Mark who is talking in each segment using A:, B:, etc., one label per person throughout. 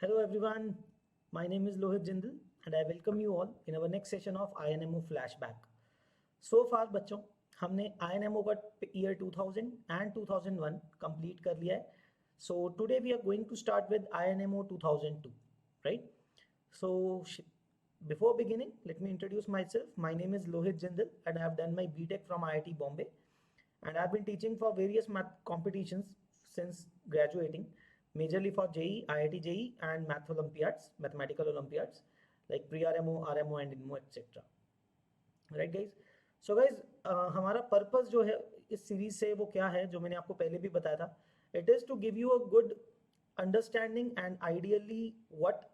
A: Hello everyone, my name is Lohit Jindal and I welcome you all in our next session of INMO flashback. So far बच्चों हमने INMO का year 2000 and 2001 complete कर लिया है. So today we are going to start with INMO 2002, right? So before beginning, let me introduce myself. My name is Lohit Jindal and I have done my BTech from IIT Bombay and I have been teaching for various math competitions since graduating, majorly for JEE, IIT JEE and Math Olympiads, Mathematical Olympiads like pre-RMO, RMO and INMO etc. Right guys? So guys, हमारा purpose जो है इस series से वो क्या है जो मैंने आपको पहले भी बताया था. It is to give you a good understanding and ideally what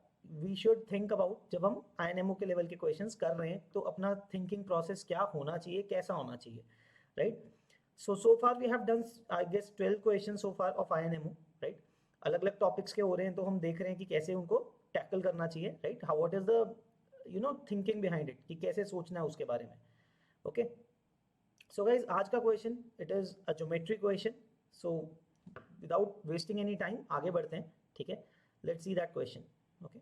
A: we should think about. जब हम INMO के लेवल के क्वेश्चंस कर रहे हैं तो अपना थिंकिंग प्रोसेस क्या होना चाहिए, कैसा होना चाहिए, right? So far we have done I guess 12 questions so far of INMO, right? अलग अलग टॉपिक्स के हो रहे हैं तो हम देख रहे हैं कि कैसे उनको टैकल करना चाहिए, right? How what is the thinking behind it, कि कैसे सोचना है उसके बारे में. ओके, सो गाइज आज का question it is a geometry question. So without wasting any time आगे बढ़ते हैं, ठीक है? Let's see that question. Okay,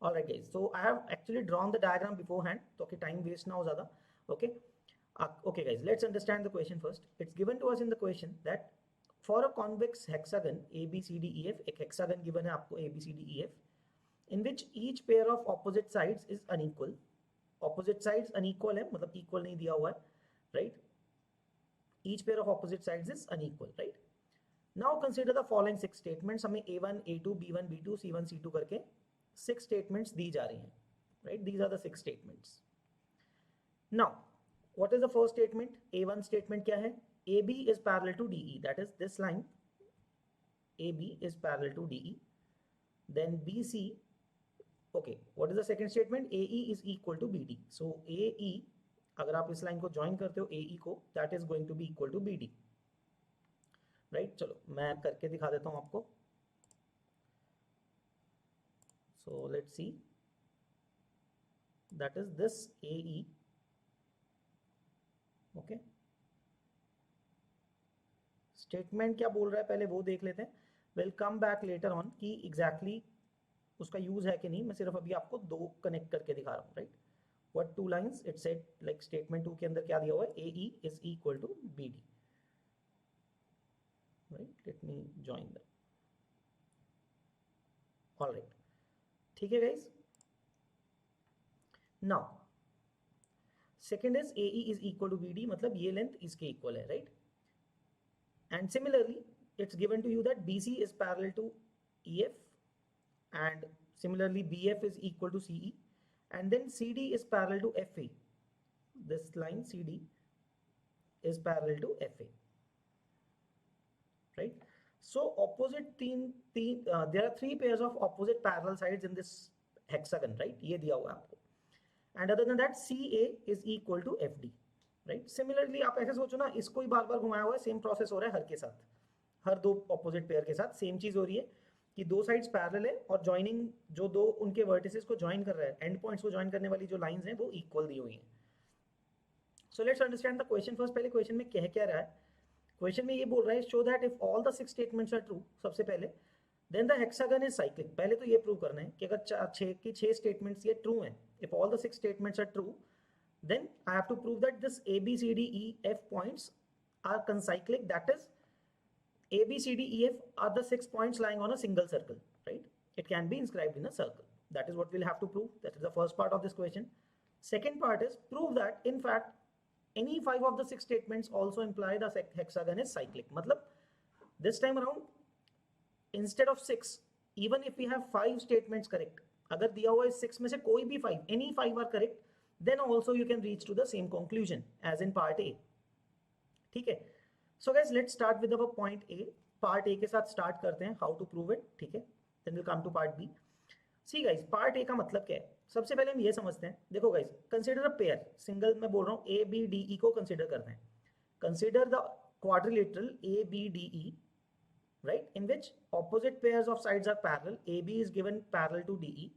A: alright guys, so I have actually drawn the diagram beforehand तो कि टाइम वेस्ट ना हो ज़्यादा. ओके, okay guys, let's understand the question first. It's given to us in the question that for a convex hexagon ABCDEF, एक hexagon given है आपको ABCDEF, in which each pair of opposite sides is unequal. Opposite sides unequal है, मतलब equal नहीं दिया हुआ है, right? Each pair of opposite sides is unequal, right? Now consider the following 6 statements. हमें A1, A2, B1, B2, C1, C2 करके 6 statements दी जा रही हैं, right? These are the 6 statements. Now what is the first statement? A1 statement क्या है? AB is parallel to DE, that is this line AB is parallel to DE. Then BC, okay, what is the second statement? AE is equal to BD. So AE, अगर आप इस line को join करते हो AE को, that is going to be equal to BD, right? चलो मैं करके दिखा देता हूं आपको. So let's see, that is this AE. Okay, statement क्या बोल रहा है पहले वो देख लेते हैं. Will come back later on कि एग्जैक्टली उसका यूज है कि नहीं. मैं सिर्फ अभी आपको दो कनेक्ट करके दिखा रहा हूँ, right? What two lines it said, like statement 2 के अंदर क्या दिया हुआ है? AE is equal to BD, right? Let me join that. Alright, ठीक है guys. Now second is AE is equal to BD, मतलब ये लेंथ इसके इक्वल है, right? And similarly it's given to you that BC is parallel to EF and similarly BF is equal to CE and then CD is parallel to FA. This line CD is parallel to FA, right? So opposite there are 3 pairs of opposite parallel sides in this hexagon, right? ये दिया हुआ है आपको. And other than that CA is equal to FD, right? Similarly आप ऐसे सोचो ना, इसको ही बार बार घुमाया हुआ है, सेम प्रोसेस हो रहा है हर के साथ, हर दो ऑपोजिट पेयर के साथ सेम चीज हो रही है कि दो साइड्स पैरेलल है और जॉइनिंग जो दो उनके वर्टिसेस को ज्वाइन कर रहा है, एंड पॉइंट्स को ज्वाइन करने वाली जो लाइंस हैं वो इक्वल दी हुई हैं. So let's understand the question first. पहले क्वेश्चन में कह क्या रहा है? क्वेश्चन में ये बोल रहा है show that if all the 6 statements are true, सबसे पहले then the hexagon is cyclic. पहले तो ये प्रूव करना है कि अगर 6 स्टेटमेंट्स ये ट्रू हैं, if all the 6 statements are true, then I have to prove that this A, B, C, D, E, F points are concyclic. That is, A, B, C, D, E, F are the 6 points lying on a single circle, right? It can be inscribed in a circle. That is what we'll have to prove. That is the first part of this question. Second part is prove that in fact any 5 of the 6 statements also imply the hexagon is cyclic. मतलब this time around instead of 6, even if we have 5 statements correct, अगर दिया हुआ इस 6 में से कोई भी 5, any 5 are correct, then also you can reach to the same conclusion as in part A. ठीक है? So guys, let's start with our point A. Part A के साथ start करते हैं, how to prove it, ठीक है? Then we'll come to part B. See guys, part A का मतलब क्या है? सबसे पहले हम ये समझते हैं. देखो guys, consider a pair. Single मैं बोल रहा हूँ ABDE को consider करते हैं. Consider the quadrilateral ABDE, right? In which opposite pairs of sides are parallel. AB is given parallel to DE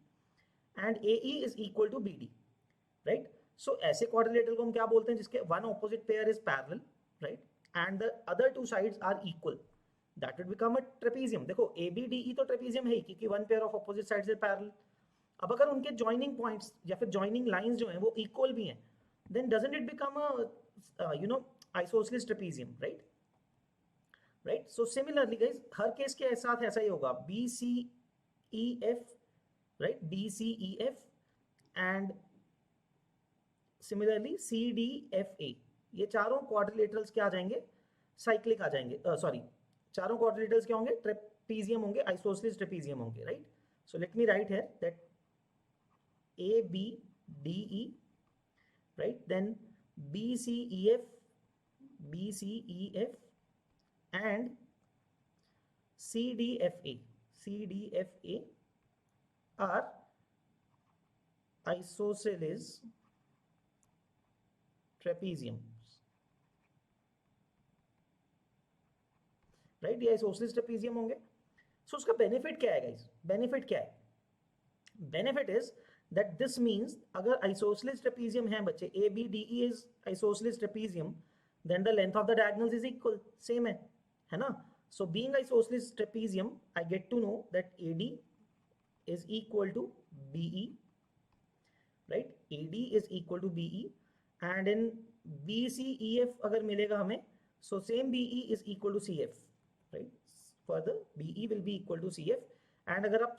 A: and AE is equal to BD. Right? So ऐसे quadrilateral को हम क्या बोलते हैं? जिसके one opposite pair is parallel, right? And the other 2 sides are equal. That will become a trapezium. देखो ABDE तो trapezium है ही, क्योंकि one pair of opposite sides is parallel. अब अगर उनके जॉइनिंग पॉइंट्स या फिर जॉइनिंग लाइंस जो हैं वो इक्वल भी हैं, then doesn't it become a isosceles trapezium, right? Right, so similarly guys हर केस के साथ ऐसा ही होगा, BCEF, right, BCEF and similarly CDFA, ये चारों क्वाड्रिलेटरल्स क्या आ जाएंगे, साइक्लिक आ जाएंगे, सॉरी चारों क्वाड्रिलेटरल्स क्या होंगे, ट्रेपीजियम होंगे, आइसोसेलेस ट्रेपीजियम होंगे, right? So let me right here that ABDE, right, then BCEF, BCEF and CDFA, CDFA are isosceles trapeziums, right? ये isosceles trapezium होंगे। So उसका बेनिफिट क्या है गाइस? बेनिफिट क्या है? Benefit is that this means अगर isosceles trapezium है बच्चे, ABDE is isosceles trapezium, then the length of the diagonals is equal, same है ना? So being isosceles trapezium, I get to know that AD is equal to BE, right? AD is equal to BE, and in BCEF अगर मिलेगा हमें, so same BE is equal to CF, right? Further BE will be equal to CF, and अगर आप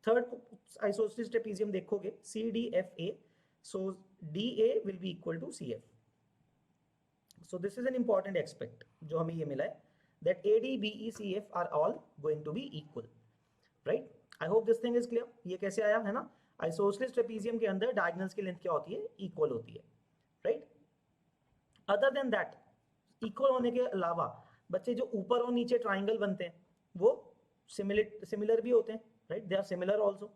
A: third isosceles trapezium देखोगे CDFA, so DA will be equal to CF। So this is an important aspect जो हमें ये मिला है, that AD, BE, CF are all going to be equal, right? I hope this thing is clear. ये कैसे आया है ना, आइसोसेलेस ट्रेपीजियम के अंदर डायगोनल्स की लेंथ क्या होती है, इक्वल होती है, right? Other than that, equal होने के अलावा बच्चे जो ऊपर और नीचे ट्राइंगल बनते हैं वो सिमिलर भी होते हैं, right? They are similar also.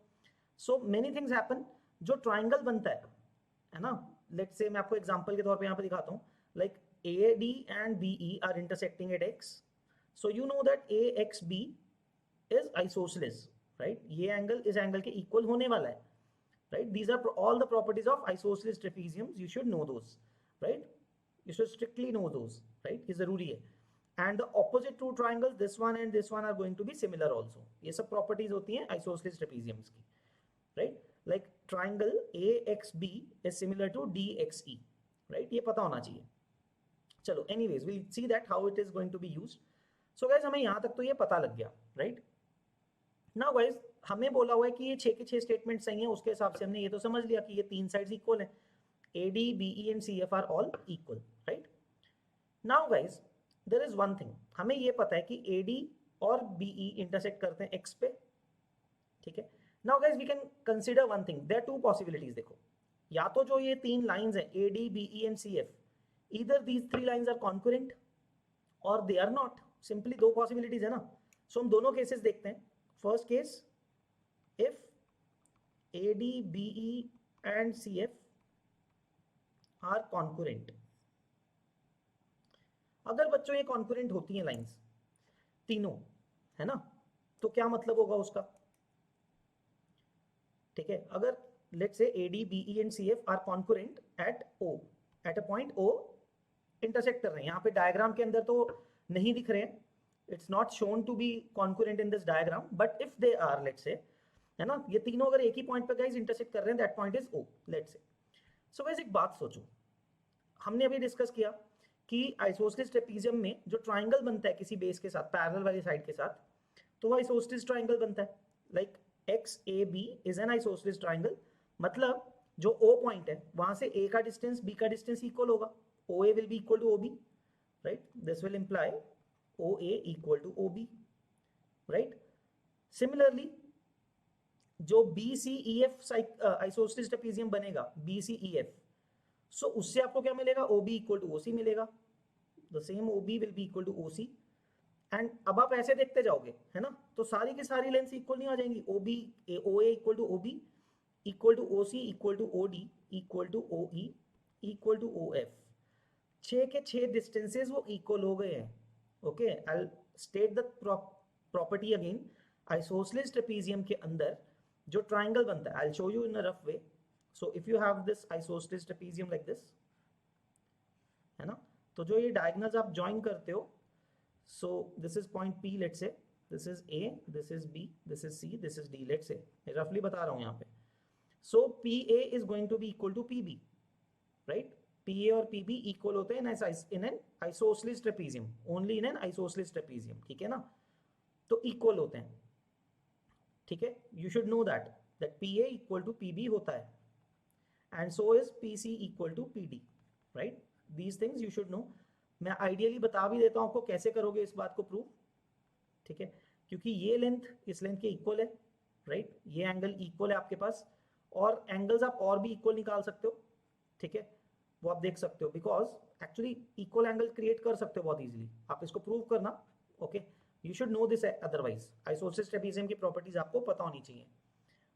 A: So many things happen, जो ट्राइंगल बनता है ना, लेट्स से मैं आपको एग्जांपल के तौर पे यहाँ पे दिखाता हूँ, like AD and BE are intersecting at X, so you know that AXB is isosceles, right? ये एंगल इस एंगल के इक्वल होने वाला है, right? These are all the properties of isosceles trapeziums, you should know those, right? You should strictly know those, right? ये जरूरी है। And the opposite two triangles, this one and this one, are going to be similar also. ये सब properties होती हैं isosceles trapeziums की, right? Like triangle AXB is similar to DXE, right? ये पता होना चाहिए। चलो, anyways, we'll see that how it is going to be used. So guys, हमें यहाँ तक तो ये पता लग गया, right? Now guys, हमें बोला हुआ है कि ये 6 के 6 स्टेटमेंट सही हैं, उसके हिसाब से हमने ये तो समझ लिया कि ये तीन साइड्स इक्वल हैं, AD, BE and CF are all equal, right? Now guys, there is one thing, हमें ये पता है कि AD और BE इंटरसेक्ट करते हैं X पे, ठीक है? Now guys we can consider one thing, there are two possibilities. देखो, या तो जो ये तीन लाइंस हैं AD, BE and CF, either these three lines are concurrent और दे आर नॉट, सिंपली दो पॉसिबिलिटीज है ना। सो हम दोनों केसेस देखते हैं। First case, if AD, BE and CF are concurrent, अगर बच्चों ये कॉन्करेंट होती हैं लाइंस तीनों, है ना, तो क्या मतलब होगा उसका, ठीक है? अगर let's say AD, BE and CF are concurrent at O, at a point O intersect कर रहे हैं, यहाँ पे डायग्राम के अंदर तो नहीं दिख रहे हैं, it's not shown to be concurrent in this diagram, but if they are, let's say, है ना, ये तीनों अगर एक ही पॉइंट पे गाइस इंटरसेक्ट कर रहे हैं, that point is O, let's say. So guys एक बात सोचो, हमने अभी डिस्कस किया कि आइसोसेलेस ट्रेपीजियम में जो ट्राइंगल बनता है किसी बेस के साथ, पैरेलल वाली साइड के साथ, तो वो आइसोसेलेस ट्राइंगल बनता है। Like XAB is an isosceles triangle, मतलब जो O पॉइंट है वहां से A का डिस्टेंस B का डिस्टेंस इक्वल होगा, OA will be equal to OB, right? This will imply OA equal to OB, right? Similarly जो BCEF आइसोसेलेस ट्रेपीजियम बनेगा, BCEF, सो उससे आपको क्या मिलेगा, OB इक्वल टू OC मिलेगा, the same OB will be equal to OC। And अब आप ऐसे देखते जाओगे, है ना, तो सारी की सारी लेंथ इक्वल नहीं आ जाएंगी, OA equal to OB equal to OC equal to OD equal to OE equal to OF, 6 के 6 डिस्टेंसेस वो इक्वल हो गए हैं। Okay, I will state the property again. Isosceles trapezium के अंदर जो ट्राइंगल बनता है, I will show you in a rough way. So if you have this isosceles trapezium like this, है ना, तो जो ये डायगोनल्स आप ज्वाइन करते हो, So this is point P, let's say this is A, this is B, this is C, this is D, let's say roughly बता रहा हूँ यहाँ पे. So PA is going to be equal to PB, right? PA और PB equal होते हैं in an isosceles trapezium, only in an isosceles trapezium, ठीक है ना? तो equal होते हैं, ठीक है? You should know that PA equal to PB होता है, and so is PC equal to PD, right? These things you should know. मैं आइडियली बता भी देता हूँ आपको कैसे करोगे इस बात को प्रूव, ठीक है? क्योंकि ये लेंथ इस लेंथ के इक्वल है, राइट? ये एंगल इक्वल है आपके पास, और एंगल्स आप और भी इक्वल निकाल सकते हो, ठीक है? वो आप देख सकते हो, because actually equal angle create कर सकते हो बहुत इजीली. आप इसको प्रूव करना, okay? You should know this, otherwise isosceles trapezium की प्रॉपर्टीज आपको पता होनी चाहिए,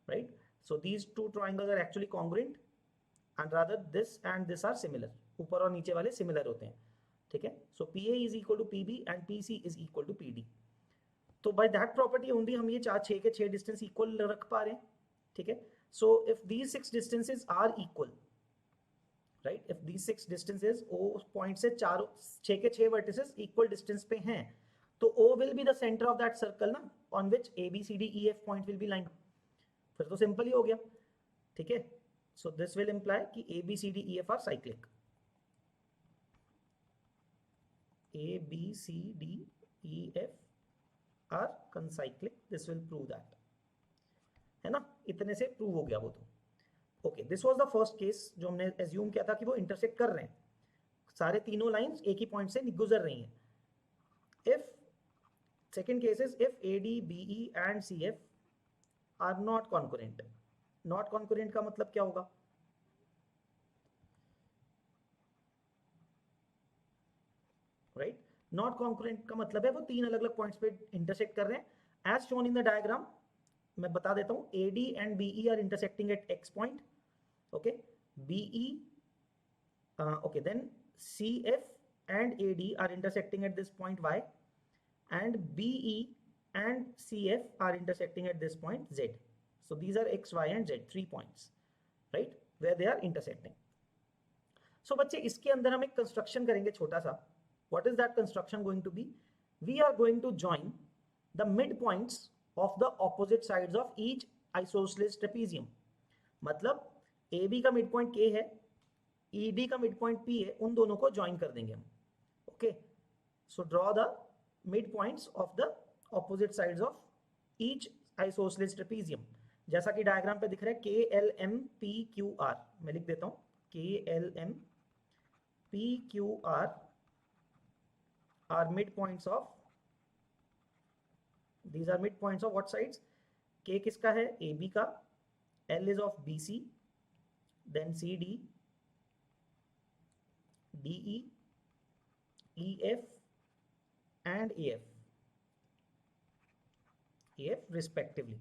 A: right? So these two triangles are actually congruent and rather this and this are similar. ऊपर और नीचे वाले सिमिलर होते हैं, ठीक है? So PA is equal to PB and PC is equal to PD. तो बाय दैट प्रॉपर्टी ओनली हम ये 6 के 6 डिस्टेंस इक्वल रख पा रहे हैं, ठीक है? So if these 6 distances are equal, right, if these 6 distances O point से 6 के 6 वर्टिसेस इक्वल डिस्टेंस पे हैं, तो O will be the centre of that circle ना, on which ABCDEF point will be line. फिर तो सिंपल ही हो गया, ठीक है? सो दिस विल इंप्लाई कि ABCDEF are cyclic. ABCDEF are concyclic. This will prove that, है ना? इतने से प्रूव हो गया वो तो. Okay, this was the first case जो हमने एज्यूम किया था कि वो इंटरसेक्ट कर रहे हैं, सारे तीनों लाइंस एक ही पॉइंट से गुजर रही हैं. If second case is if AD, BE and CF are not concurrent. Not concurrent का मतलब क्या होगा? राइट, नॉट कॉन्करेंट का मतलब है वो तीन अलग अलग पॉइंट्स पे इंटरसेक्ट कर रहे हैं, as shown in the diagram. मैं बता देता हूं, AD and BE are intersecting at X point, okay? BE, okay, then CF and AD are intersecting at this point Y, and BE and CF are intersecting at this point Z. So these are X, Y and Z, 3 points, right, where they are intersecting. So बच्चे इसके अंदर हम एक construction करेंगे छोटा सा. What is that construction going to be? We are going to join the midpoints of the opposite sides of each isosceles trapezium. मतलब AB का midpoint K है, ED का midpoint P है, उन दोनों को join कर देंगे हम. Okay, so draw the midpoints of the opposite sides of each isosceles trapezium. जैसा कि डायग्राम पे दिख रहा है KLMPQR, मैं लिख देता हूं KLMPQR are midpoints of, these are midpoints of what sides? K किसका है? AB का. L is of BC, then CD, DE, EF and AF respectively,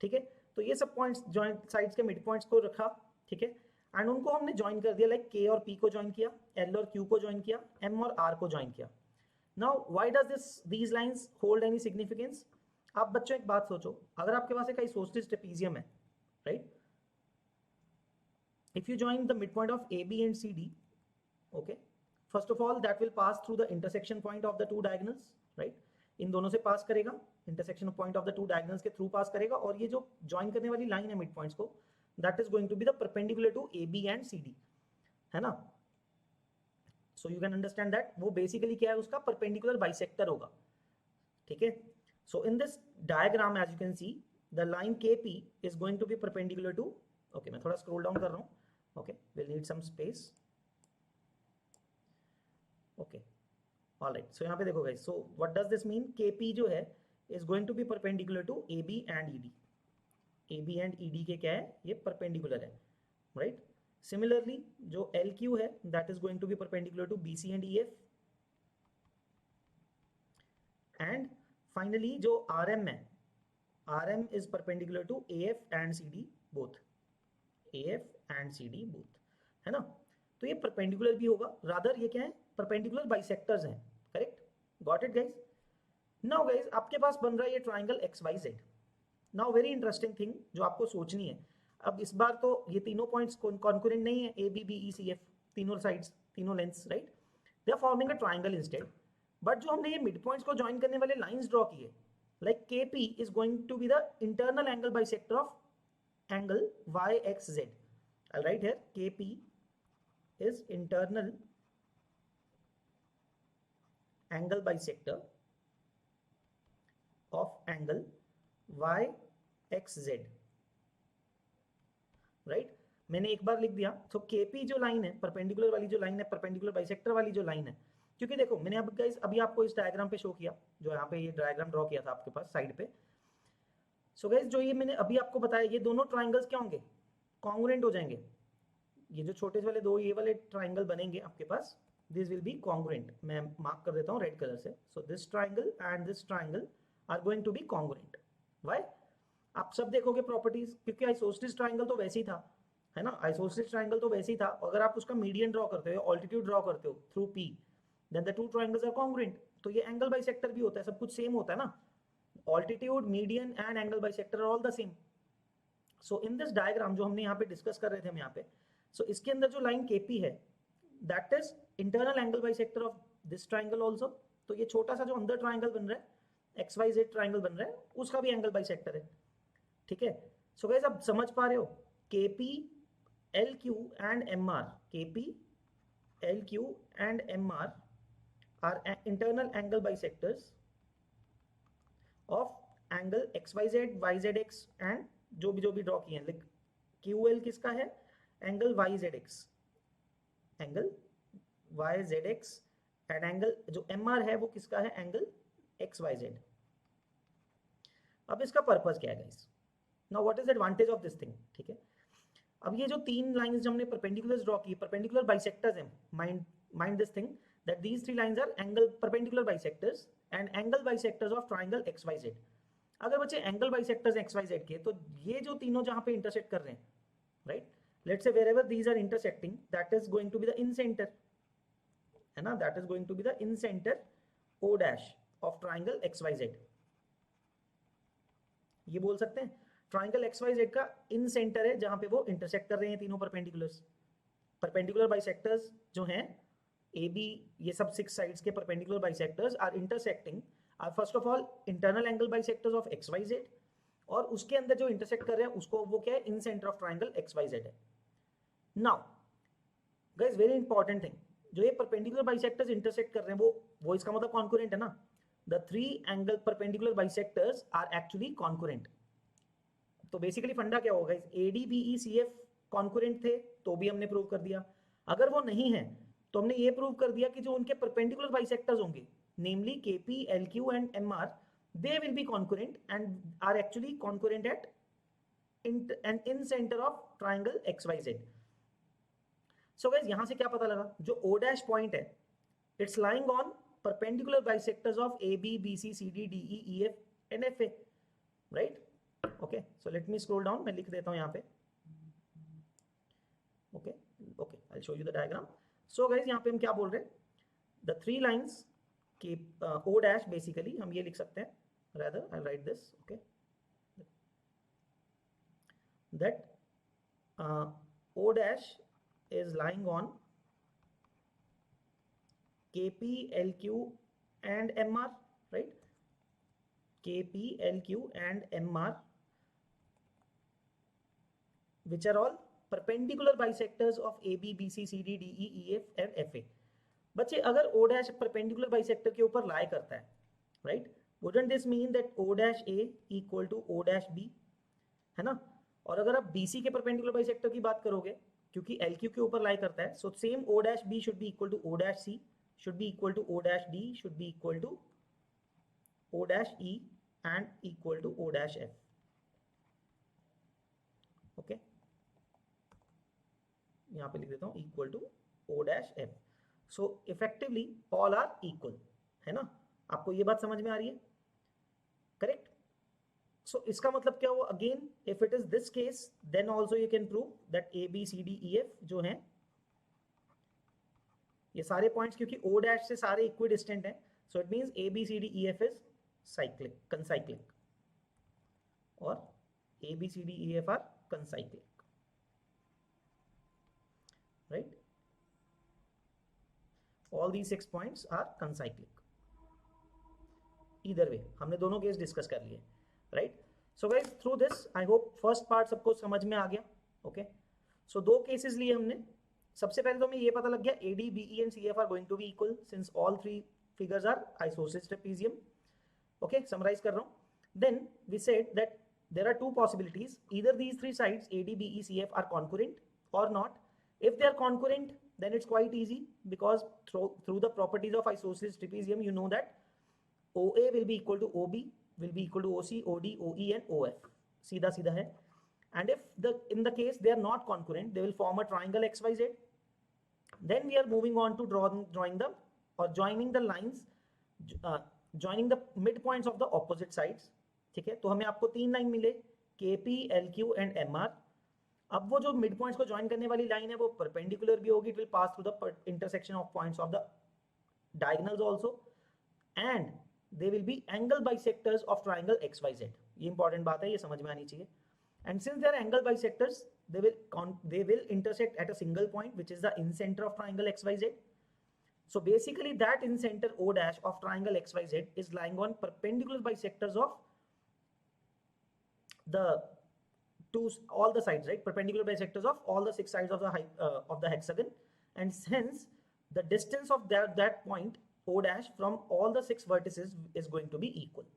A: ठीक है? तो ये सब पॉइंट्स जॉइंट साइड्स के मिड पॉइंट्स को रखा, ठीक है? एंड उनको हमने ज्वाइन कर दिया, लाइक K और P को ज्वाइन किया, L और Q को ज्वाइन किया, M और R को ज्वाइन किया. Now, why does these lines hold any significance? आप बच्चों एक बात सोचो, अगर आपके पास एक आइसोसेलेस ट्रेपेजियम है, right? If you join the midpoint of AB and CD, okay, first of all that will pass through the intersection point of the two diagonals, right? इन दोनों से पास करेगा, intersection point of the two diagonals के through pass करेगा, और ये जो join करने वाली लाइन है मिड पॉइंट्स को, that is going to be the perpendicular to AB and CD, है ना? So you can understand that वो basically क्या है, उसका perpendicular bisector होगा, ठीक है? So in this diagram, as you can see, the line KP is going to be perpendicular to, okay, मैं थोड़ा scroll down कर रहा हूँ, okay, we'll need some space, okay, all right. So यहाँ पे देखो guys, so what does this mean? KP जो है is going to be perpendicular to AB and ED. AB and ED के क्या है, ये perpendicular है, right? Similarly, जो LQ है, that is going to be perpendicular to BC and EF. And finally, जो RM है, RM is perpendicular to AF and CD both. AF and CD both, है ना? तो ये perpendicular भी होगा, rather ये क्या है, perpendicular bisectors हैं, correct? Got it guys? Now guys, आपके पास बन रहा है ये triangle XYZ. Now very interesting thing जो आपको सोचनी है, अब इस बार तो ये तीनों पॉइंट्स कॉन्करेंट नहीं है, AB, BE, CF, तीनों साइड्स, तीनों lengths, right? They are forming a triangle instead. But जो हमने ये मिड पॉइंट्स को ज्वाइन करने वाले लाइंस ड्रॉ किए, like KP is going to be the internal angle bisector of angle YXZ. I'll write here KP is internal angle bisector of angle YXZ. Right, मैंने एक बार लिख दिया। तो KP जो लाइन है, परपेंडिकुलर वाली जो लाइन है, परपेंडिकुलर बाइसेक्टर वाली जो लाइन है, क्योंकि देखो मैंने अब गाइस अभी आपको इस डायग्राम पे शो किया, जो यहाँ पे ये डायग्राम ड्रॉ किया था आपके पास साइड पे। सो गाइस जो ये मैंने अभी आपको बताया, ये दोनों ट्राइंगल्स क्या होंगे, कॉन्ग्रुएंट हो जाएंगे। ये जो छोटे वाले दो ये वाले ट्राइंगल बनेंगे आपके पास, दिस विल बी कॉन्ग्रुएंट। मैं मार्क कर देता हूँ रेड कलर से। So this triangle and this triangle are going to be congruent. Why? आप सब देखोगे प्रॉपर्टीज, क्योंकि आइसोसेलेस ट्राइंगल तो वैसे ही था, है ना, आइसोसेलेस ट्राइंगल तो वैसे ही था। अगर आप उसका मीडियन ड्रॉ करते हो, ऑल्टीट्यूड ड्रॉ करते हो through P, then the two triangles are congruent. तो ये एंगल बाइसेक्टर भी होता है, सब कुछ सेम होता है ना, altitude, median and angle bisector all the same. So in this diagram जो हमने यहाँ पे डिस्कस कर रहे थे हम यहाँ पे, सो इसके अंदर जो लाइन KP है, that is internal angle bisector of this triangle also. तो ये छोटा सा जो अंदर ट्राइंगल बन रहा है, XYZ ट्राइंगल बन रहा है, उसका भी एंगल बाइसेक्टर है। ठीक है, सो गाइस आप समझ पा रहे हो, KP, LQ and MR, KP, LQ and MR are internal angle bisectors of angle XYZ, YZX and जो भी ड्रॉ किए हैं। लाइक QL किसका है, angle YZX, angle YZX, and angle जो MR है वो किसका है, एंगल XYZ। अब इसका पर्पस क्या है guys, now what is the advantage of this thing. ठीक है, अब ये जो तीन लाइंस जो हमने परपेंडिकुलर्स ड्रॉ की, परपेंडिकुलर बाइसेक्टर्स हैं, mind this thing that these three lines R angle perpendicular bisectors and angle bisectors of triangle XYZ। अगर बच्चे एंगल बाइसेक्टर्स XYZ के, तो ये जो तीनों जहां पे इंटरसेक्ट कर रहे हैं, right, let's say wherever these are intersecting, that is going to be the in center, है ना, that is going to be the in center O dash of triangle XYZ। ये बोल सकते हैं ट्राइंगल XYZ का इन सेंटर है जहां पे वो इंटरसेक्ट कर रहे हैं तीनों परपेंडिकुलर्स। परपेंडिकुलर बाइसेक्टर्स जो हैं AB, ये सब 6 साइड्स के perpendicular bisectors are intersecting, are first of all internal angle bisectors of XYZ, और उसके अंदर जो इंटरसेक्ट कर रहे हैं उसको वो क्या है, इन सेंटर ऑफ ट्राइंगल XYZ है। Now guys very important thing, जो ये परपेंडिकुलर बाइसेक्टर्स इंटरसेक्ट कर रहे हैं वो इसका मतलब कॉन्करेंट है ना। The three angle perpendicular bisectors are actually concurrent. तो बेसिकली फंडा क्या होगा, ADBECF कॉन्करेंट थे तो भी हमने प्रूव कर दिया। अगर वो नहीं है तो हमने ये प्रूव कर दिया कि जो उनके परपेंडिकुलर बाइसेक्टर्स होंगे, नेमली KP, LQ and MR, they will be concurrent and are actually concurrent at an in center of triangle XYZ। So guys यहां से क्या पता लगा, जो O dash point है, it's lying on perpendicular bisectors of AB, BC, CD, DE, EF and FA, right? Okay, so let me scroll down, मैं लिख देता हूं यहाँ पे। Okay, I'll show you the diagram. So guys यहाँ पे हम क्या बोल रहे हैं, the three lines कि O dash बेसिकली हम ये लिख सकते हैं, rather I'll write this, okay, that O dash is lying on KP, LQ and MR, right? KP, LQ and MR, which are all perpendicular bisectors of AB, BC, CD, DE, EF and FA। बच्चे अगर O dash perpendicular bisector के ऊपर लाई करता है, right, wouldn't this mean that O dash A equal to O dash B, है ना। और अगर आप BC के परपेंडिकुलर बाइसेक्टर की बात करोगे, क्योंकि LQ के ऊपर लाई करता है, so same O dash B should be equal to O dash C, should be equal to O dash D, should be equal to O dash E and equal to O dash F। Okay, यहाँ पे लिख देता हूँ equal to O dash F। So effectively all are equal, है ना। आपको ये बात समझ में आ रही है, करेक्ट। सो इसका मतलब क्या हुआ, again if it is this case then also you can prove that ABCDEF जो हैं ये सारे पॉइंट्स, क्योंकि O डैश से सारे इक्वी डिस्टेंट हैं, so it means ABCDEF is cyclic, concyclic, और ABCDEF are concyclic, right. All these 6 points are concyclic। Either way, हमने दोनों केस डिस्कस कर लिए, right. So guys through this I hope first part सबको समझ में आ गया। ओके, सो दो केसेस लिए हमने। सबसे पहले तो हमें ये पता लग गया AD, BE and CF are going to be equal since all three figures are isosceles trapezium. Okay, summarize कर रहा हूँ। Then we said that there are two possibilities, either these three sides AD, BE, CF are concurrent or not. If they are concurrent, then it's quite easy because through the properties of isosceles trapezium you know that OA will be equal to OB, will be equal to OC, OD, OE and OF. सीधा सीधा है. And if in the case they are not concurrent, they will form a triangle XYZ. Then we are moving on to drawing the or joining the lines, joining the midpoints of the opposite sides. ठीक है, तो हमें आपको तीन line मिले KP, LQ and MR। अब वो जो मिड पॉइंट्स को ज्वाइन करने वाली लाइन है वो परपेंडिकुलर भी होगी, it will pass through the intersection of points of the diagonals also and they will be angle bisectors of triangle XYZ। ये इंपॉर्टेंट बात है, ये समझ में आनी चाहिए। And since they R angle bisectors they will intersect at a single point which is the incenter of triangle XYZ. So basically that incenter O dash of triangle XYZ is lying on perpendicular bisectors of all the sides, right? Perpendicular bisectors of all the six sides of the hexagon, and hence the distance of that point O dash from all the six vertices is going to be equal,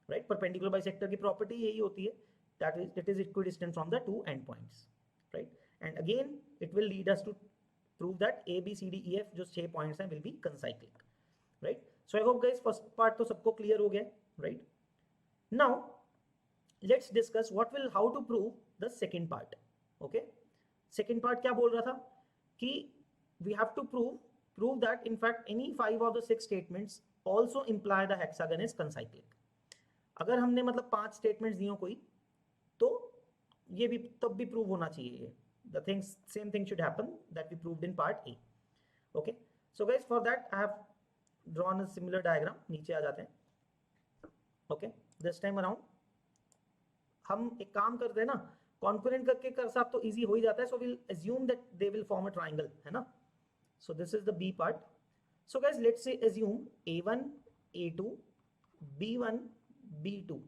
A: right? Perpendicular bisector की property यही होती है, that is it is equidistant from the two endpoints, right? And again it will lead us to prove that A, B, C, D, E, F जो 6 points हैं will be concyclic, right? So I hope guys first part तो सबको clear हो गया, right? Now let's discuss how to prove the second part. Okay, second part क्या बोल रहा था कि we have to prove that in fact any 5 of the 6 statements also imply the hexagon is concyclic. अगर हमने मतलब 5 statements दियो कोई तो ये भी तब भी prove होना चाहिए। The same thing should happen that we proved in part A. Okay, so guys for that I have drawn a similar diagram. नीचे आ जाते हैं। Okay, this time around हम एक काम करते हैं ना, कॉन्करेंट करके कर साहब तो इजी हो ही जाता है। So will assume that they will form a triangle, है ना। So this is the B part. So guys let's say assume A1, A2, B1, B2,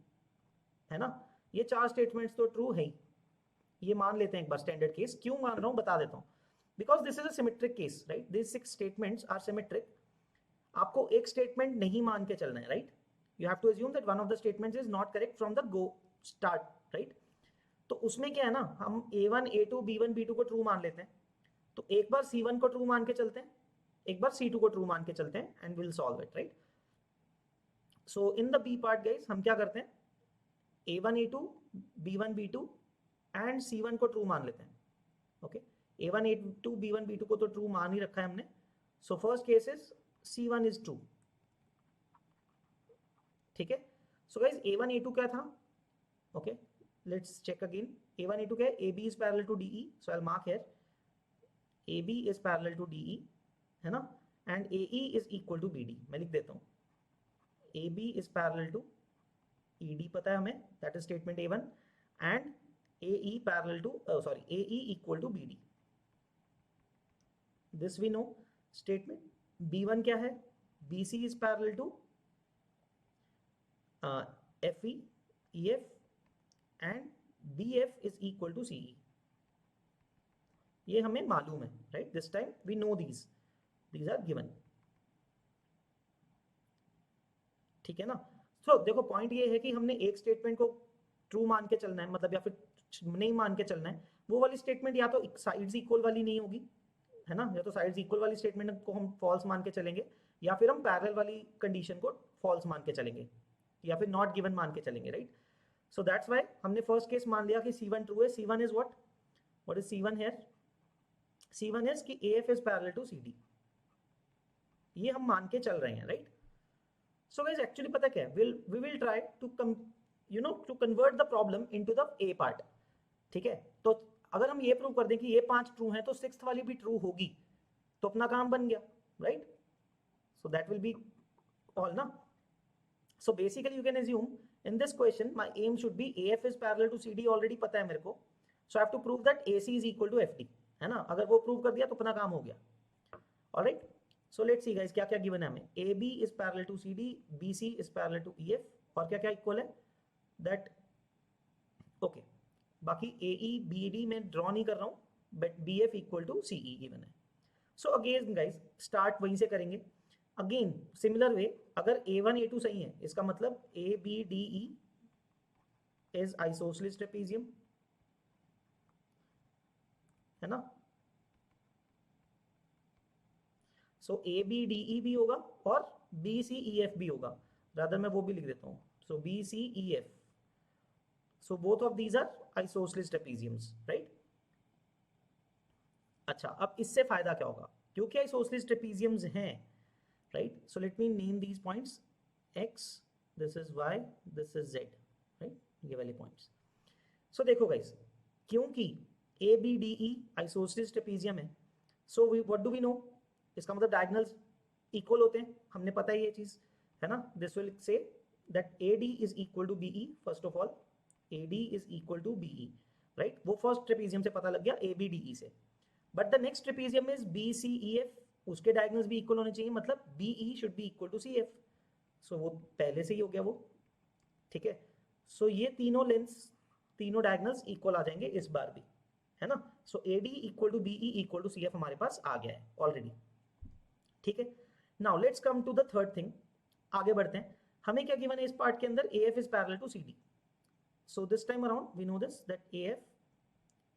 A: है ना। ये 4 स्टेटमेंट्स तो ट्रू है ही, ये मान लेते हैं एक बार स्टैंडर्ड केस। क्यों मान रहा हूँ बता देता हूँ, because this is a symmetric case, right. This 6 statements are symmetric. आपको एक स्टेटमेंट नहीं मान के चलना है, right. You have to assume that one of the statements is not correct from the go start, right. तो उसमें क्या है ना, हम A1, A2, B1, B2 को ट्रू मान लेते हैं। तो एक बार C1 को ट्रू मान के चलते हैं, एक बार C2 को ट्रू मान के चलते हैं and will solve it, right. So in the B part guys हम क्या करते हैं, A1, A2, B1, B2 and C1 को ट्रू मान लेते हैं। Okay, A1, A2, B1, B2 को तो ट्रू मान ही रखा है हमने। So first case is C1 is true, ठीक है। सो गाइस A1, A2 क्या था, okay, let's check again. A1, A2 क्या है, AB is parallel to DE, so I'll mark here AB is parallel to DE, है ना, and AE is equal to BD। मैं लिख देता हूँ AB is parallel to ED, पता है हमें, that is statement A1, and AE parallel to AE equal to BD, this we know। statement B1 क्या है, BC is parallel to FE, EF and BF is equal to CE, ये हमें मालूम है, right. This time we know these are given, ठीक है ना। तो देखो पॉइंट ये है कि हमने एक स्टेटमेंट को ट्रू मान के चलना है, मतलब या फिर नहीं मान के चलना है। वो वाली स्टेटमेंट या तो साइड्स इक्वल वाली नहीं होगी, है ना, या तो साइड्स इक्वल वाली स्टेटमेंट को हम फॉल्स मान के चलेंगे, या फिर हम पैरेलल वाली कंडीशन को फॉल्स मान के चलेंगे, या फिर नॉट गिवन मान के चलेंगे, राइट। So that's why हमने फर्स्ट केस मान लिया कि C1 ट्रू है। C1 is what is C1 here? C1 is कि AF is parallel to CD, ये हम मान के चल रहे हैं, राइट। So guys actually पता क्या है, we will try to to convert the problem into the A part, ठीक है। तो अगर हम ये प्रूव कर दें कि ये 5 ट्रू हैं तो 6th वाली भी ट्रू होगी, तो अपना काम बन गया, right. So that will be all ना। So basically you can assume in this question my aim should be AF is parallel to CD, already पता है मेरे को। So I have to prove that AC is equal to FD, है ना। अगर वो prove कर दिया तो अपना काम हो गया, alright। So let's see guys क्या क्या गिवन है हमें. A B is parallel to C D, B C is parallel to E F, और क्या क्या इक्वल है दैट. ओके, बाकी ए ई बी डी में ड्रॉ नहीं कर रहा हूँ, but B F equal to C E given है. सो अगेन गाइस स्टार्ट वहीं से करेंगे. अगेन सिमिलर वे, अगर A1 A2 सही है इसका मतलब A B D E is isosceles trapezium, है ना. सो ए बी डी ई भी होगा और बी सी ई एफ भी होगा. रादर मैं वो भी लिख देता हूँ. So B C E F, so both of these are isosceles trapeziums, right. अच्छा, अब इससे फायदा क्या होगा, क्योंकि आइसोसेलेस ट्रेपेजियम्स हैं, right. So let me name these points. x, this is y, this is z, right, ये वाले पॉइंट्स. सो देखो गाइस, क्योंकि A B D E isosceles trapezium है, so we what do we know, इसका मतलब diagonals equal होते हैं, हमने पता है ये चीज, है ना. This will say that A D is equal to B E. First of all A D is equal to B E, right. वो फर्स्ट ट्रेपेजियम से पता लग गया ए बी डी ई से. But the next trapezium is B C E F, उसके diagonals भी equal होने चाहिए, मतलब B E should be equal to C F. So वो पहले से ही हो गया वो, ठीक है. सो ये तीनों लेंस, तीनों डायगोनल्स इक्वल आ जाएंगे इस बार भी, है ना. So A D equal to B E equal to C F हमारे पास आ गया है ऑलरेडी, ठीक है. Now let's come to the third thing. आगे बढ़ते हैं. हमें क्या गिवन है इस पार्ट के अंदर, A F is parallel to C D. So this time around we know this that A F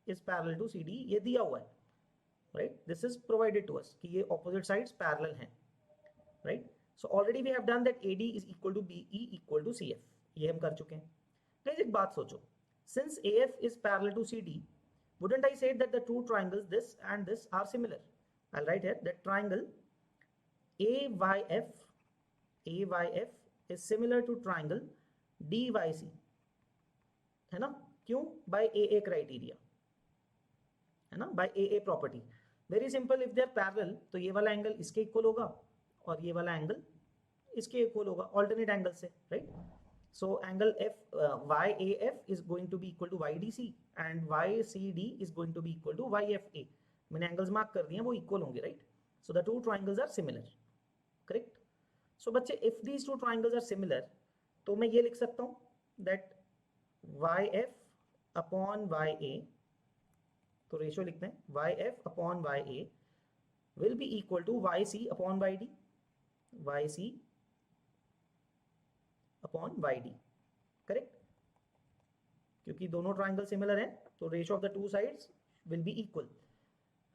A: is parallel to C D. ये दिया हुआ है, right. This is provided to us कि ये ऑपोजिट साइड्स पैरेलल हैं, right. So already we have done that A D is equal to B E equal to C F, ये हम कर चुके हैं. गाइस एक बात सोचो, since A F is parallel to C D, wouldn't I say that the two triangles this and this are similar? I'll write here that triangle AYF is similar to triangle DYC, है ना. क्यों? by AA criteria, है ना, by AA property. Very simple, if they are parallel तो ये वाला angle इसके equal होगा और ये वाला एंगल इसके इक्वल होगा, ऑल्टरनेट एंगल से, right. So angle F YAF is going to be equal to YDC and YCD is going to be equal to YFA. मैंने एंगल्स मार्क कर दिए हैं, वो इक्वल होंगे, right. So the two triangles are similar, correct. So बच्चे if these two triangles are similar, तो मैं ये लिख सकता हूँ दैट YF अपॉन YA, तो रेशियो लिखते हैं YF upon YA will be equal to YC upon YD, YC upon YD, correct. क्योंकि दोनों ट्राइंगल सिमिलर हैं तो ratio of the two sides will be equal,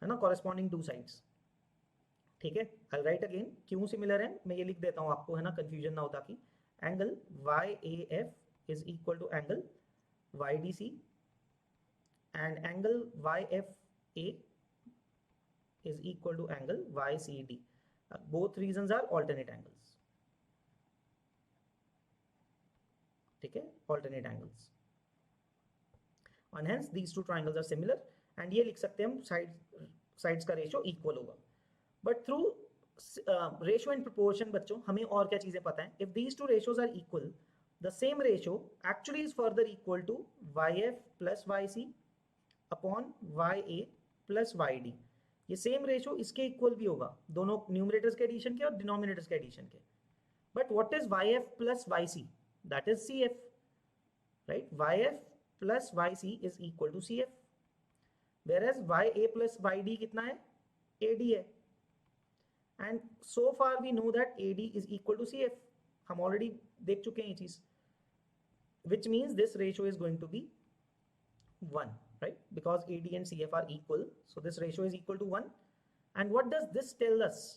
A: है ना, कॉरेस्पॉन्डिंग टू साइड्स, ठीक है. आई राइट अगेन क्यों सिमिलर है, मैं ये लिख देता हूँ आपको, है ना, कंफ्यूजन ना हो, ताकि angle YAF is equal to angle YDC and angle YFA is equal to angle YCD. Both reasons are alternate angles, ठीक है, alternate angles, and hence these two triangles are similar. and ये लिख सकते हैं हम sides का ratio equal होगा. But through ratio and proportion बच्चों हमें और क्या चीजें पता है. If these two ratios are equal, the same ratio actually is further equal to YF plus YC upon YA plus YD. ये सेम रेशियो इसके इक्वल भी होगा, दोनों न्यूमरेटर्स के एडिशन के और डिनोमिनेटर्स के एडिशन के. But what is YF plus YC? That is CF, right? YF plus YC is equal to CF, whereas YA plus YD कितना है? AD है. And so far we know that AD is equal to CF. हम already देख चुके हैं ये चीज, which means this ratio is going to be 1, right? Because AD and CF are equal, so this ratio is equal to 1. And what does this tell us?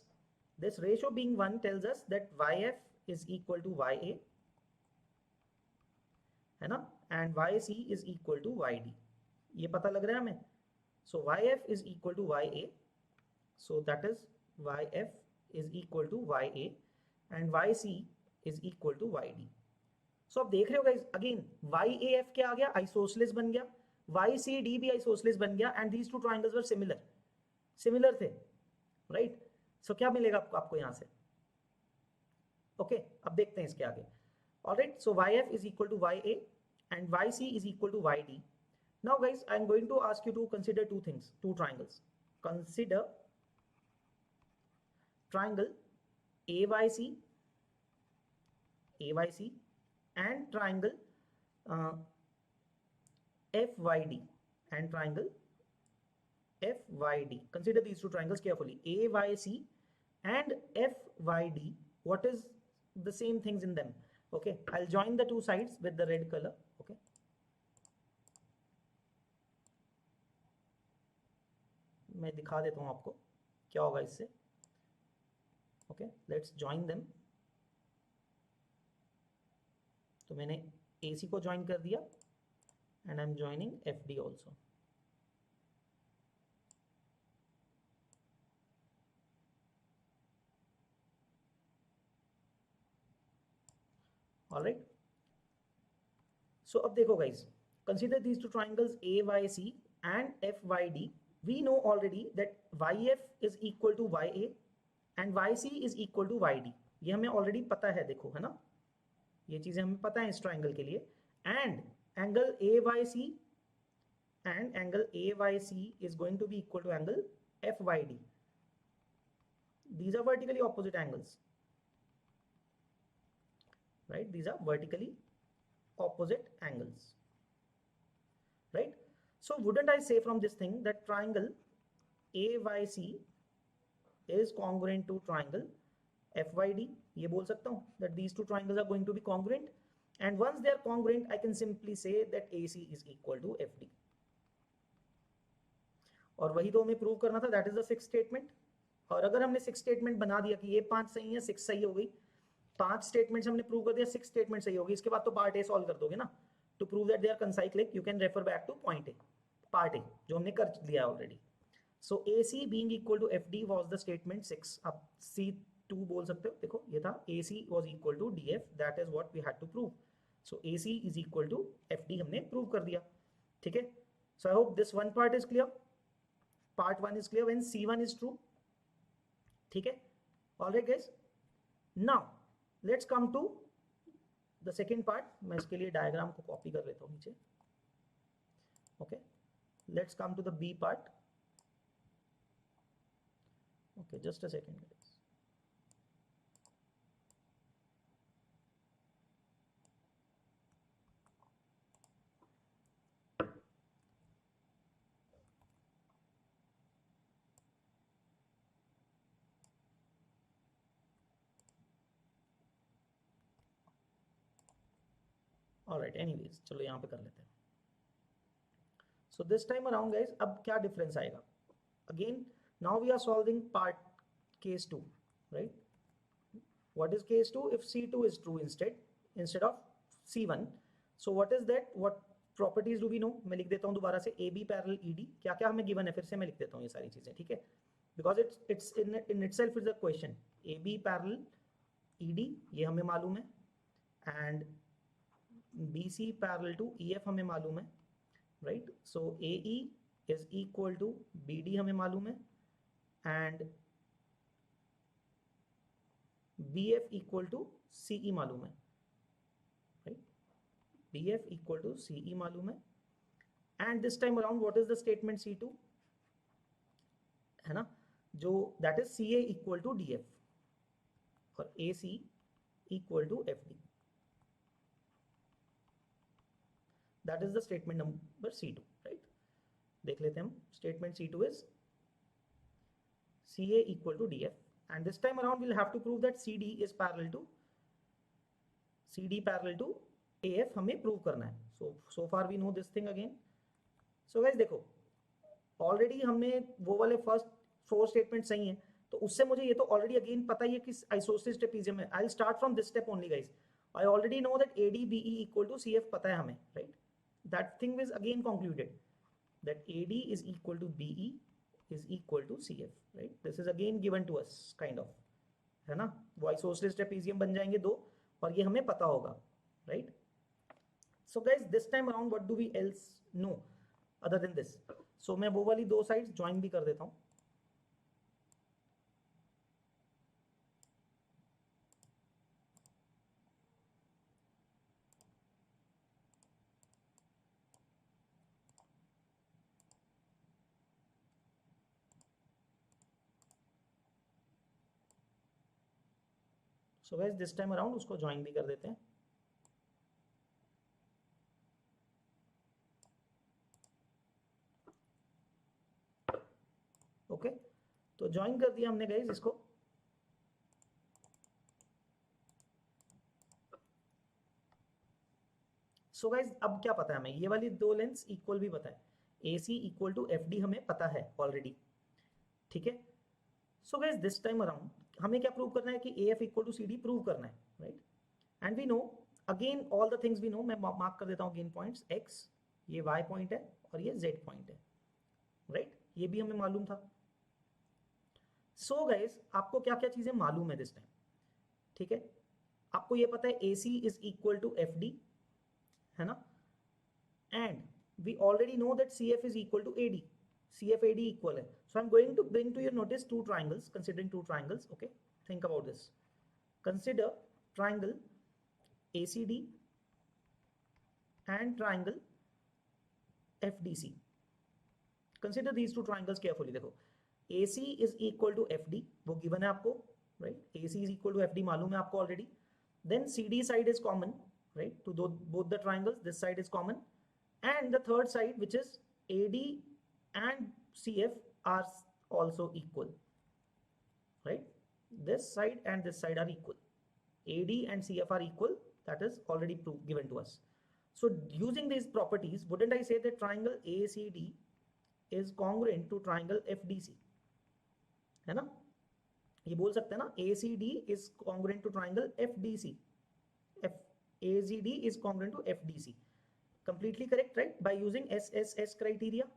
A: This ratio being 1 tells us that YF is equal to YA, है ना, and YC is equal to YD. ये पता लग रहा है हमें. So YF is equal to YA, so that is YF is equal to YA and YC is equal to YD. So आप देख रहे हो गाइस, अगेन YAF क्या आ गया? आइसोसेलेस बन गया. YCD भी आइसोसेलेस बन गया and these two triangles were similar थे, राइट. सो क्या मिलेगा आपको यहाँ से? ओके, अब देखते हैं इसके आगे. Alright, so YF is equal to YA and YC is equal to YD. Now guys, I am going to ask you to consider two things, two triangles. Consider triangle AYC, AYC and triangle FYD and triangle FYD. Consider these two triangles carefully. AYC and FYD. What is the same things in them? Okay, I'll join the two sides with the red color. Okay. मैं दिखा देता हूँ आपको क्या होगा इससे. Okay, let's join them. तो मैंने AC को ज्वाइन कर दिया and I'm joining FD also. All right. So अब देखो guys, consider these two triangles AYC and FYD. We know already that YF is equal to YA and YC is equal to YD. ये हमें already पता है, देखो है ना, ये चीजें हमें पता है इस triangle के लिए. And angle AYC and angle AYC is going to be equal to angle FYD. These are vertically opposite angles, right? These are vertically opposite angles, right? So wouldn't I say from this thing that triangle AYC is congruent to triangle FYD? ये बोल सकता हूँ that these two triangles are going to be congruent, and once they are congruent I can simply say that AC is equal to FD. और वही तो हमें prove करना था, that is the sixth statement. और अगर हमने सिक्स स्टेटमेंट बना दिया कि ये 5 सही है, 6 सही हो गई, 5 स्टेटमेंट्स हमने प्रूव कर दिया, 6 स्टेटमेंट सही होगी, इसके बाद तो पार्ट ए सॉल्व कर दोगे ना. To prove that they are concyclic you can refer back to point A, part A जो हमने कर लिया already. So AC being equal to FD was the statement 6. अब C2 बोल सकते हो, देखो ये था AC was equal to DF, that is what we had to prove. So AC is equal to FD हमने प्रूव कर दिया. ठीक है. So I hope this one part is clear. Part 1 is clear when C1 is true. ठीक है. Alright guys, now let's come to the second part. मैं इसके लिए डायग्राम को कॉपी कर लेता हूँ नीचे. Okay, let's come to the B part. Okay, just a second guys. Alright, anyways चलो यहाँ पे कर लेते हैं. So this time around guys, अब क्या डिफरेंस आएगा? Again now we are solving part case 2, right? What is case 2? If C2 is true instead of C1, so what is that? What properties do we know? मैं लिख देता हूँ दोबारा से. AB parallel ED, क्या क्या हमें गिवन है फिर से मैं लिख देता हूँ ये सारी चीजें. ठीक है, because it's in itself is a question. AB parallel ED ये हमें मालूम है, and BC parallel to EF हमें मालूम है, right? So AE is equal to BD हमें मालूम है, and BF equal to CE मालूम है, right? BF equal to CE मालूम है. And this time around what is the statement C2, है ना, जो that is CA equal to DF और AC equal to FD. That is the statement number C2, right? देख लेते हैं हम. Statement C2 is CA equal to DF, and this time around we'll have to prove that CD is parallel to AF हमें prove करना है. So far we know this thing again. So guys देखो, already हमने वो वाले first 4 statement सही हैं, तो उससे मुझे ये तो already again पता ही है कि isosceles trapezium है. I'll start from this step only guys. I already know that ADBE equal to CF पता है हमें, right? That thing is again concluded that AD is equal to BE is equal to CF, right? This is again given to us kind of, है ना? वो isosceles trapezium बन जाएंगे 2 और ये हमें पता होगा, right? So guys this time around what do we else know other than this? So मैं वो वाली 2 sides join भी कर देता हूँ. सो गाइस दिस टाइम अराउंड उसको ज्वाइन भी कर देते हैं। ओके तो ज्वाइन कर दिया हमने गाइस इसको। सो गाइस अब क्या पता है हमें, ये वाली दो लेंस इक्वल भी पता है, AC इक्वल टू FD हमें पता है ऑलरेडी, ठीक है। So guys this time around हमें क्या प्रूव करना है कि AF equal to CD prove करना है, right. And we know again all the things we know, मैं मार्क कर देता हूँ अगेन पॉइंट्स, X ये Y पॉइंट है और ये Z पॉइंट है, राइट, ये भी हमें मालूम था। सो गाइस आपको क्या क्या चीजें मालूम है दिस टाइम, ठीक है। आपको ये पता है AC is equal to FD, है ना, and we already know that CF is equal to AD, CF AD equal है। So I am going to bring to your notice two triangles, considering two triangles, okay, think about this. Consider triangle ACD and triangle FDC. Consider these two triangles carefully. देखो AC is equal to FD, वो given है आपको, right? AC is equal to FD मालूम है आपको already. Then CD side is common, right? To both the triangles, this side is common, and the third side, which is AD and CF, are also equal, right? This side and this side are equal. AD and CF are equal. That is already given to us. So using these properties, wouldn't I say that triangle ACD is congruent to triangle FDC, है ना, ये बोल सकते हैं ना, ACD is congruent to triangle FDC, ACD is congruent to FDC, completely correct, right, by using SSS criteria.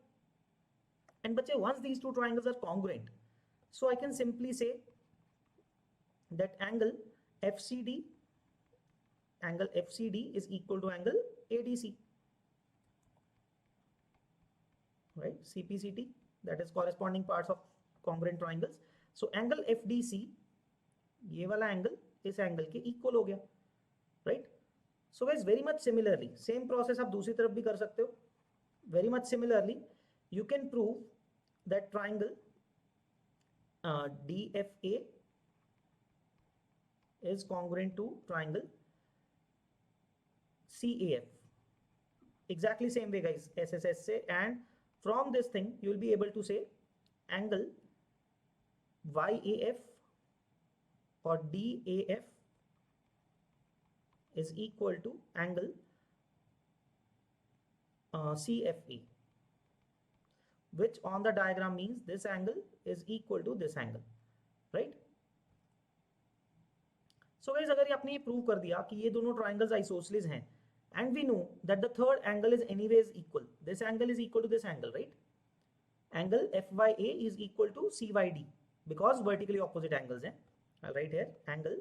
A: And बच्चे once these two triangles are congruent, so I can simply say that angle FCD is equal to angle ADC, right, CPCT, that is corresponding parts of congruent triangles. So angle FDC, ये वाला angle इस angle के equal हो गया, right. So guys very much similarly same process आप दूसरी तरफ भी कर सकते हो। Very much similarly you can prove that triangle DFA is congruent to triangle CAF, exactly same way guys, SSS से, and from this thing you will be able to say angle YAF or DAF is equal to angle CFA, which on the diagram means this angle is equal to this angle, right? So guys अगर ये आपने ये prove कर दिया कि ये दोनों triangles isosceles हैं, and we know that the third angle is anyways equal, this angle is equal to this angle, right? Angle FYA is equal to CYD because vertically opposite angles हैं. I'll write here angle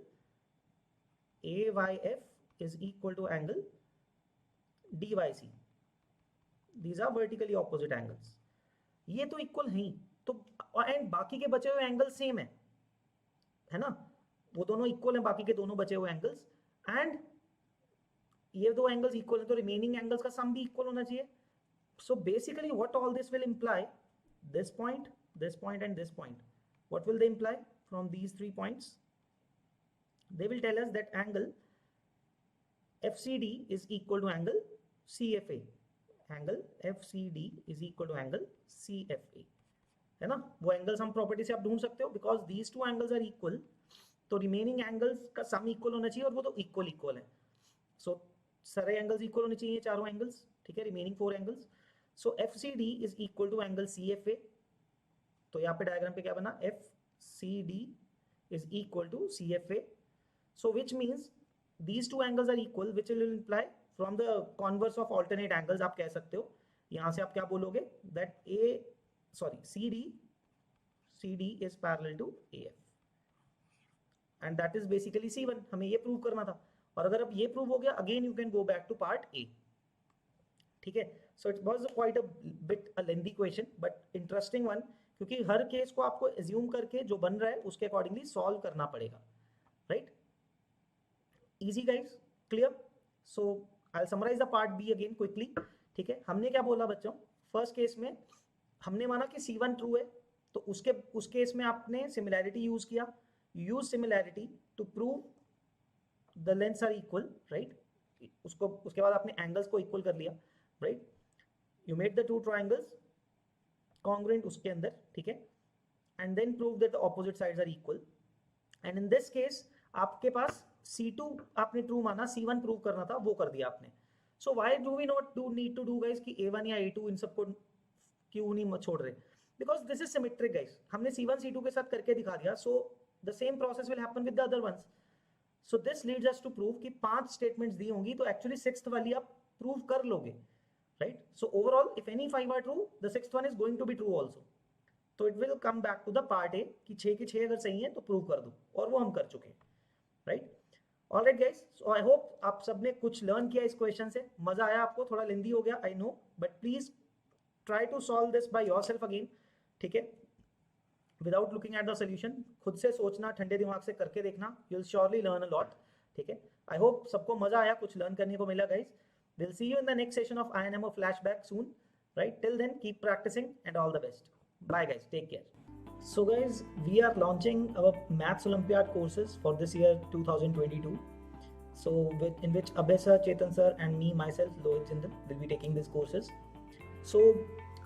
A: AYF is equal to angle DYC. These are vertically opposite angles. ये तो equal है ही, तो and बाकी के बचे हुए angle same है ना, वो दोनों इक्वल हैं बाकी के दोनों बचे हुए एंगल्स, एंड ये दो एंगल्स इक्वल हैं तो रिमेनिंग एंगल्स का सम भी इक्वल होना चाहिए. So basically what all this will imply, this point and this point, what will they imply from these 3 points? They will tell us that angle FCD is equal to angle CFA. Angle FCD is equal to angle CFA, है ना. वो angles हम property से आप ढूंढ सकते हो, because these two angles are equal, तो रिमेनिंग एंगल्स का सम इक्वल होना चाहिए, और वो तो इक्वल है. सो सारे एंगल्स इक्वल होने चाहिए, चारों एंगल्स, ठीक है, remaining 4 angles. So FCD is equal to angle CFA. तो यहाँ पे डायग्राम पे क्या बना, FCD is equal to CFA. So which means these two angles are equal, which will imply from the converse of alternate angles आप कह सकते हो. यहाँ से आप क्या बोलोगे, that CD is parallel to AF, and that is basically C1. हमें ये प्रूव करना था, और अगर अब ये प्रूव हो गया, again you can go back to part A. ठीक है. So it was quite a bit a lengthy question, but interesting one, क्योंकि हर केस को आपको एज्यूम करके जो बन रहा है उसके अकॉर्डिंगली सॉल्व करना पड़ेगा, right. Easy guys, clear. So I will summarise the part B again quickly. ठीक है, हमने क्या बोला बच्चों, फर्स्ट केस में हमने माना कि C1 ट्रू है, तो उस केस में आपने सिमिलैरिटी यूज किया, use similarity to prove the lengths are equal, right, उसको उसके बाद आपने एंगल्स को इक्वल कर लिया, right, you made the two triangles congruent उसके अंदर, ठीक है, and then prove that the opposite sides are equal, and in this case आपके पास C2 आपने ट्रू माना, C1 प्रूव करना था, वो कर दिया आपने. So why do we not do need to do guys कि A1 या A2 इन सबको क्यों नहीं छोड़ रहे? Because this is symmetric guys, हमने C1 C2 के साथ करके दिखा दिया, so the same process will happen with the other ones. So this leads us to prove कि 5 स्टेटमेंट्स दी होंगी तो एक्चुअली 6th वाली आप प्रूव कर लोगे, right. So overall if any 5 are true, the 6th one is going to be true also. तो it will come back to the part A कि 6 के 6 अगर सही है तो प्रूव कर दो, और वो हम कर चुके हैं, right. Alright guys, so I hope आप सबने कुछ लर्न किया इस क्वेश्चन से, मजा आया आपको, थोड़ा लेंदी हो गया I know, but please try to solve this by yourself again, ठीक है, without looking at the solution. खुद से सोचना, ठंडे दिमाग से करके देखना, you will surely learn a lot, ठीक है. आई होप सबको मजा आया, कुछ लर्न करने को मिला guys. Will see you in the next session of INMO flashback soon, right. Till then keep practising and all the best. Bye guys, take care. So guys, we are launching our Maths Olympiad courses for this year 2022. So in which Abhay sir, Chetan sir and me myself, Lohit Jindal, will be taking these courses. So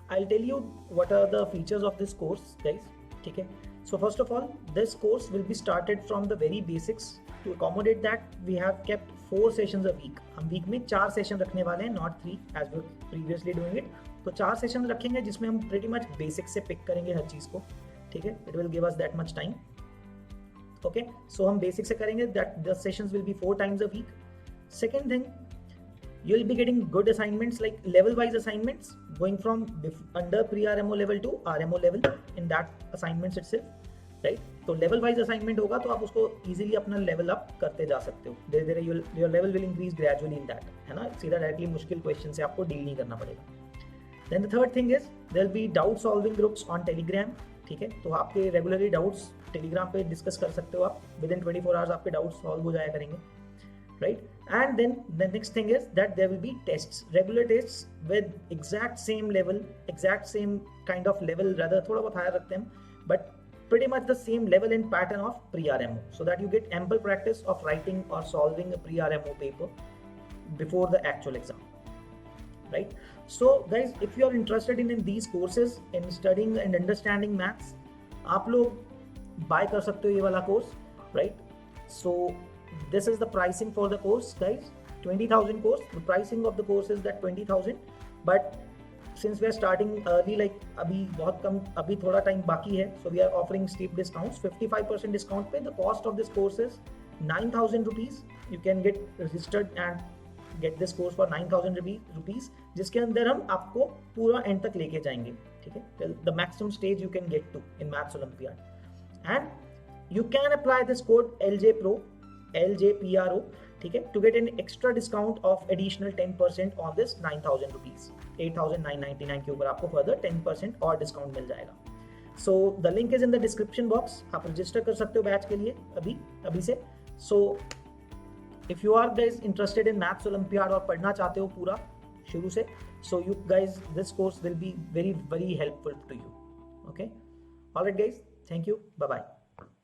A: I'll tell you what are the features of this course guys, okay. So first of all, this course will be started from the very basics. To accommodate that, we have kept 4 sessions a week. हम week में 4 session रखने वाले हैं, not 3 as we were previously doing it. तो 4 session रखेंगे जिसमें हम pretty much basic से पिक करेंगे हर चीज़ को, ठीक है. It will give us that much time. Okay, so हम basic से करेंगे, that the sessions will be 4 times a week. Second thing, you will be getting good assignments like level wise assignments going from under pre-RMO level to RMO level in that assignments itself, right. तो level wise assignment होगा तो आप उसको easily अपना level up करते जा सकते हो, धीरे धीरे your level will increase gradually in that, है ना. सीधा डायरेक्टली मुश्किल क्वेश्चन से आपको डील नहीं करना पड़ेगा. Then the third thing is there will be doubt solving groups on Telegram, ठीक है. तो आपके रेगुलरली डाउट्स टेलीग्राम पे डिस्कस कर सकते हो आप, विद इन 24 आवर्स आपके डाउट्स सॉल्व हो जाया करेंगे, right. And then the next thing is that there will be tests, regular tests with exact same level, exact same kind of level, rather थोड़ा बहुत higher रखते हैं, but pretty much the same level and pattern of pre-RMO, so that you get ample practice of writing or solving a pre-RMO paper before the actual exam, right. So guys, if you are interested in these courses, in studying and understanding maths, आप लोग buy कर सकते हो ये वाला course, right. So this is the pricing for the course guys, 20,000 course. The pricing of the course is that 20,000, but since we are starting early, like अभी बहुत कम, अभी थोड़ा टाइम बाकी है, so we are offering steep discounts, 55% discount पे. The cost of this course is 9,000 rupees. You can get registered and get this course for 9,000 rupees, जिसके अंदर हम आपको पूरा एंड तक लेके जाएंगे, ठीक है, till the maximum stage you can get to in Maths Olympiad. And you can apply this code LJPRO, ठीक है, to get an extra discount of additional 10% on this 9,000 rupees. 8,999 के ऊपर आपको further 10% और डिस्काउंट मिल जाएगा. So the link is in the description box. आप register कर सकते हो बैच के लिए अभी से. So if you are guys interested in Maths Olympiad और पढ़ना चाहते हो पूरा शुरू से, so you guys, this course will be very very helpful to you. Okay, alright guys, thank you, bye bye.